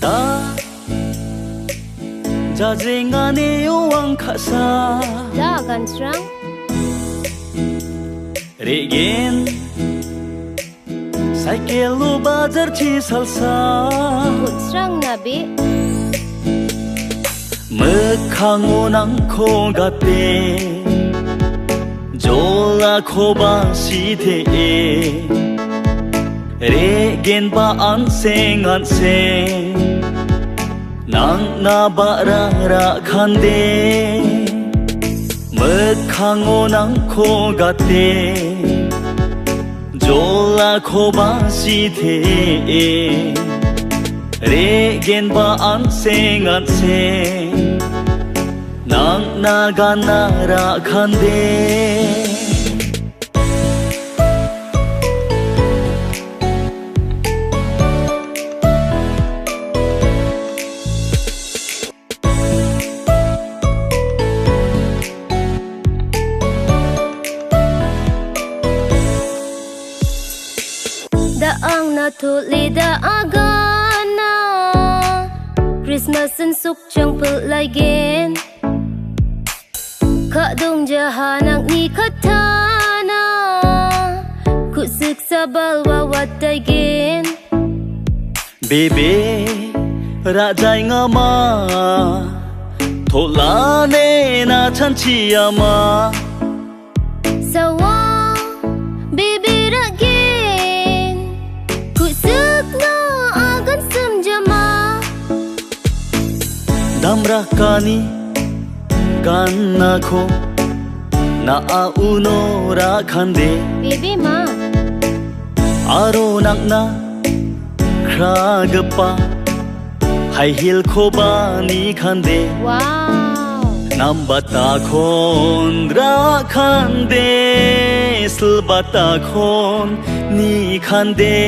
Da jajengane uang khasa Da gansrang regen cycle bazar chi salsa putsrang nabi mekhango nangko gate jola khoba sithe regen ba anseng nang na bara ra khande mekhango nangko gate jola khoba sithe regen ba anseng nang na gana ra khande Daang na thuli da agana Christmas and suk chang pul lagen Kadung jahanang ni katana Kusik sabal wawat dagen Bebe rajai ngama tholane na chanchiyama Sawa baby again Kusik na agan samjama damra kani ganna kho na auno ra khande Baby ma aro nakna kragpa high heel khoba ni khande Wow nambata khon ra khande silbata khon ni khande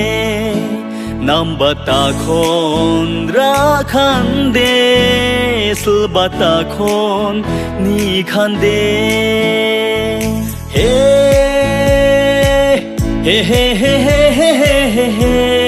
nambata khon ra khande silbata khon ni khande he he he he he he he